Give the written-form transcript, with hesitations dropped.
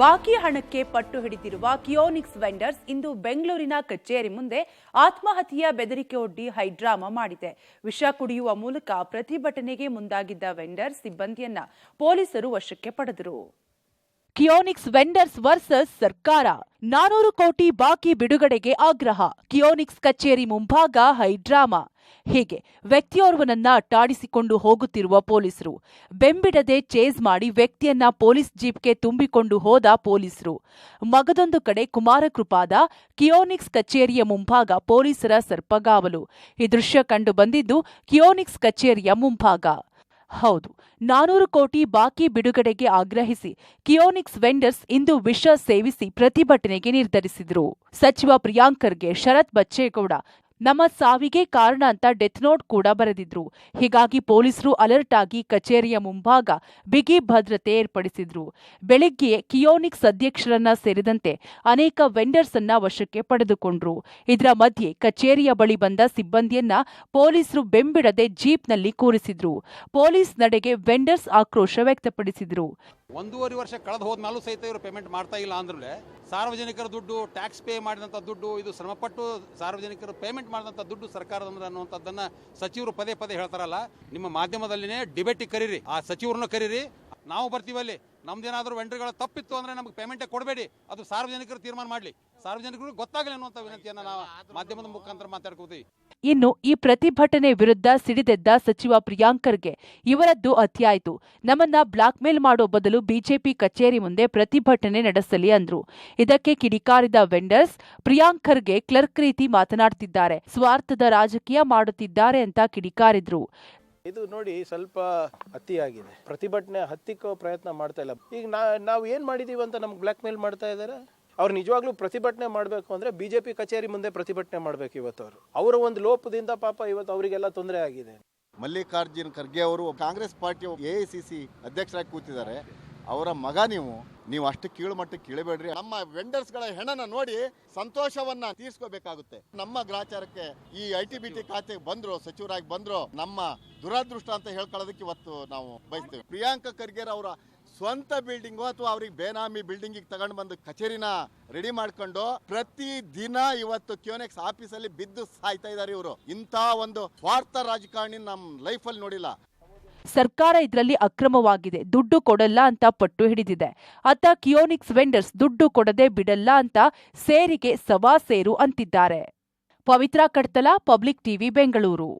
ಬಾಕಿ ಹಣಕ್ಕೆ ಪಟ್ಟು ಹಿಡಿದಿರುವ ಕಿಯೋನಿಕ್ಸ್ ವೆಂಡರ್ಸ್ ಇಂದು ಬೆಂಗಳೂರಿನ ಕಚೇರಿ ಮುಂದೆ ಆತ್ಮಹತ್ಯೆಯ ಬೆದರಿಕೆ ಒಡ್ಡಿ ಹೈಡ್ರಾಮಾ ಮಾಡಿದೆ. ವಿಷ ಕುಡಿಯುವ ಮೂಲಕ ಪ್ರತಿಭಟನೆಗೆ ಮುಂದಾಗಿದ್ದ ವೆಂಡರ್ಸ್ ಸಿಬ್ಬಂದಿಯನ್ನ ಪೊಲೀಸರು ವಶಕ್ಕೆ ಪಡೆದರು. ಕಿಯೋನಿಕ್ಸ್ ವೆಂಡರ್ಸ್ ವರ್ಸಸ್ ಸರ್ಕಾರ, 400 ಕೋಟಿ ಬಾಕಿ ಬಿಡುಗಡೆಗೆ ಆಗ್ರಹ, ಕಿಯೋನಿಕ್ಸ್ ಕಚೇರಿ ಮುಂಭಾಗ ಹೈಡ್ರಾಮಾ. ಹೀಗೆ ವ್ಯಕ್ತಿಯೋರ್ವನನ್ನ ಅಟ್ಟಾಡಿಸಿಕೊಂಡು ಹೋಗುತ್ತಿರುವ ಪೊಲೀಸರು ಬೆಂಬಿಡದೆ ಚೇಸ್ ಮಾಡಿ ವ್ಯಕ್ತಿಯನ್ನ ಪೊಲೀಸ್ ಜೀಪ್ಗೆ ತುಂಬಿಕೊಂಡು ಹೋದ ಪೊಲೀಸರು. ಮಗದೊಂದು ಕಡೆ ಕುಮಾರಕೃಪಾದ ಕಿಯೋನಿಕ್ಸ್ ಕಚೇರಿಯ ಮುಂಭಾಗ ಪೊಲೀಸರ ಸರ್ಪಗಾವಲು. ಈ ದೃಶ್ಯ ಕಂಡು ಬಂದಿದ್ದು ಕಿಯೋನಿಕ್ಸ್ ಕಚೇರಿಯ ಮುಂಭಾಗ. ಹೌದು, 400 ಕೋಟಿ ಬಾಕಿ ಬಿಡುಗಡೆಗೆ ಆಗ್ರಹಿಸಿ ಕಿಯೋನಿಕ್ಸ್ ವೆಂಡರ್ಸ್ ಇಂದು ವಿಷ ಸೇವಿಸಿ ಪ್ರತಿಭಟನೆಗೆ ನಿರ್ಧರಿಸಿದರು. ಸಚಿವ ಪ್ರಿಯಾಂಕ್ ಖರ್ಗೆ, ಶರತ್ ಬಚ್ಚೇಗೌಡ ನಮ್ಮ ಸಾವಿಗೆ ಕಾರಣ ಅಂತ ಡೆತ್ ನೋಟ್ ಕೂಡ ಬರೆದಿದ್ರು. ಹೀಗಾಗಿ ಪೊಲೀಸರು ಅಲರ್ಟ್ ಆಗಿ ಕಚೇರಿಯ ಮುಂಭಾಗ ಬಿಗಿ ಭದ್ರತೆ ಏರ್ಪಡಿಸಿದ್ರು. ಬೆಳಗ್ಗೆ ಕಿಯೋನಿಕ್ಸ್ ಅಧ್ಯಕ್ಷರನ್ನ ಸೇರಿದಂತೆ ಅನೇಕ ವೆಂಡರ್ಸ್ ಅನ್ನ ವಶಕ್ಕೆ ಪಡೆದುಕೊಂಡ್ರು. ಇದರ ಮಧ್ಯೆ ಕಚೇರಿಯ ಬಳಿ ಬಂದ ಸಿಬ್ಬಂದಿಯನ್ನ ಪೊಲೀಸರು ಬೆಂಬಿಡದೆ ಜೀಪ್ನಲ್ಲಿ ಕೂರಿಸಿದ್ರು. ಪೊಲೀಸ್ ನಡೆಗೆ ವೆಂಡರ್ಸ್ ಆಕ್ರೋಶ ವ್ಯಕ್ತಪಡಿಸಿದ್ರು. 1.5 ವರ್ಷ ಕಳೆದು ಹೋದ್ಮೇಲೂ ಸಹಿತ ಇವರು ಪೇಮೆಂಟ್ ಮಾಡ್ತಾ ಇಲ್ಲ ಅಂದ್ರೆ ಸಾರ್ವಜನಿಕರ ದುಡ್ಡು, ಟ್ಯಾಕ್ಸ್ ಪೇ ಮಾಡಿದಂಥ ದುಡ್ಡು, ಇದು ಶ್ರಮಪಟ್ಟು ಸಾರ್ವಜನಿಕರು ಪೇಮೆಂಟ್ ಮಾಡಿದಂಥ ದುಡ್ಡು ಸರ್ಕಾರದ ಅನ್ನುವಂಥದ್ದನ್ನ ಸಚಿವರು ಪದೇ ಪದೇ ಹೇಳ್ತಾರಲ್ಲ. ನಿಮ್ಮ ಮಾಧ್ಯಮದಲ್ಲಿನೇ ಡಿಬೇಟಿಗೆ ಕರೀರಿ, ಆ ಸಚಿವರನ್ನ ಕರೀರಿ, ನಾವು ಬರ್ತೀವಲ್ಲಿ. ನಮ್ದೇನಾದ್ರೂ ವೆಂಡರ್ಗಳ ತಪ್ಪಿತ್ತು ಅಂದ್ರೆ ನಮಗೆ ಪೇಮೆಂಟೇ ಕೊಡಬೇಡಿ, ಅದು ಸಾರ್ವಜನಿಕರು ತೀರ್ಮಾನ ಮಾಡಲಿ, ಸಾರ್ವಜನಿಕರು ಗೊತ್ತಾಗಲಿ ಅನ್ನುವಂಥ ವಿನಂತಿಯನ್ನು ನಾವು ಮಾಧ್ಯಮದ ಮುಖಾಂತರ ಮಾತಾಡ್ಕೋತೀವಿ. ಇನ್ನು ಈ ಪ್ರತಿಭಟನೆ ವಿರುದ್ಧ ಸಿಡಿದೆದ್ದ ಸಚಿವ ಪ್ರಿಯಾಂಕ್ ಖರ್ಗೆ, ಇವರದ್ದು ಅತಿಯಾಯಿತು, ನಮ್ಮನ್ನ ಬ್ಲಾಕ್ ಮೇಲ್ ಮಾಡೋ ಬದಲು ಬಿಜೆಪಿ ಕಚೇರಿ ಮುಂದೆ ಪ್ರತಿಭಟನೆ ನಡೆಸಲಿ ಅಂದ್ರು. ಇದಕ್ಕೆ ಕಿಡಿಕಾರಿದ ವೆಂಡರ್ಸ್, ಪ್ರಿಯಾಂಕ್ ಖರ್ಗೆ ಕ್ಲರ್ಕ್ ರೀತಿ ಮಾತನಾಡ್ತಿದ್ದಾರೆ, ಸ್ವಾರ್ಥದ ರಾಜಕೀಯ ಮಾಡುತ್ತಿದ್ದಾರೆ ಅಂತ ಕಿಡಿಕಾರಿದ್ರು. ಇದು ನೋಡಿ ಸ್ವಲ್ಪ ಅತಿಯಾಗಿದೆ. ಪ್ರತಿಭಟನೆ ಹತ್ತಿಕ್ಕೋ ಪ್ರಯತ್ನ ಮಾಡ್ತಾ ಇಲ್ಲ. ಈಗ ನಾವು ಏನ್ ಮಾಡಿದೀವಿ ಅಂತ ನಮ್ಗೆ ಬ್ಲಾಕ್ ಮೇಲ್ ಮಾಡ್ತಾ ಇದ್ದಾರೆ. ಅವ್ರು ನಿಜವಾಗ್ಲೂ ಪ್ರತಿಭಟನೆ ಮಾಡಬೇಕು ಅಂದ್ರೆ ಬಿಜೆಪಿ ಕಚೇರಿ ಮುಂದೆ ಪ್ರತಿಭಟನೆ ಮಾಡಬೇಕು. ಇವತ್ತು ಅವರ ಒಂದು ಲೋಪದಿಂದ ಪಾಪ ಇವತ್ತು ಅವರಿಗೆಲ್ಲ ತೊಂದರೆ ಆಗಿದೆ. ಮಲ್ಲಿಕಾರ್ಜುನ್ ಖರ್ಗೆ ಅವರು ಕಾಂಗ್ರೆಸ್ ಪಾರ್ಟಿಯ AICC ಅಧ್ಯಕ್ಷರಾಗಿ ಕೂತಿದ್ದಾರೆ. ಅವರ ಮಗ ನೀವು ಅಷ್ಟು ಕೀಳು ಮಟ್ಟಕ್ಕೆ ಕೀಳಬೇಡ್ರಿ. ನಮ್ಮ ವೆಂಡರ್ಸ್ಗಳ ಹೆಣನ ನೋಡಿ ಸಂತೋಷವನ್ನ ತೀರ್ಸ್ಕೋಬೇಕಾಗುತ್ತೆ. ನಮ್ಮ ಗ್ರಾಚಾರಕ್ಕೆ ಈ ITBT ಖಾತೆಗೆ ಬಂದ್ರು, ಸಚಿವರಾಗಿ ಬಂದ್ರು, ನಮ್ಮ ದುರಾದೃಷ್ಟ ಅಂತ ಹೇಳ್ಕೊಳ್ಳೋದಕ್ಕೆ ಇವತ್ತು ನಾವು ಬಯಸ್ತೇವೆ. ಪ್ರಿಯಾಂಕ್ ಖರ್ಗೆ ಅವರ ಸ್ವಂತ ಬಿಲ್ಡಿಂಗು ಅಥವಾ ಅವ್ರಿಗೆ ಬೇನಾಮಿ ಬಿಲ್ಡಿಂಗ್ ತಗೊಂಡು ಬಂದು ಕಚೇರಿನ ರೆಡಿ ಮಾಡ್ಕೊಂಡು ಪ್ರತಿ ದಿನ ಇವತ್ತು ಕಿಯೋನಿಕ್ಸ್ ಆಫೀಸಲ್ಲಿ ಬಿದ್ದು ಸಾಯ್ತಾ ಇದ್ದಾರೆ ಇವರು. ಇಂಥ ಒಂದು ಸ್ವಾರ್ಥ ರಾಜಕಾರಣಿ ನಮ್ಮ ಲೈಫಲ್ಲಿ ನೋಡಿಲ್ಲ. ಸರ್ಕಾರ ಇದರಲ್ಲಿ ಅಕ್ರಮವಾಗಿದೆ, ದುಡ್ಡು ಕೊಡಲ್ಲ ಅಂತ ಪಟ್ಟು ಹಿಡಿದಿದೆ. ಅತ್ತ ಕಿಯೋನಿಕ್ಸ್ ವೆಂಡರ್ಸ್ ದುಡ್ಡು ಕೊಡದೆ ಬಿಡಲ್ಲ ಅಂತ ಸೇರಿಗೆ ಸವಾ ಸೇರು ಅಂತಿದ್ದಾರೆ. ಪವಿತ್ರ ಕಡ್ತಲ, ಪಬ್ಲಿಕ್ ಟಿವಿ, ಬೆಂಗಳೂರು.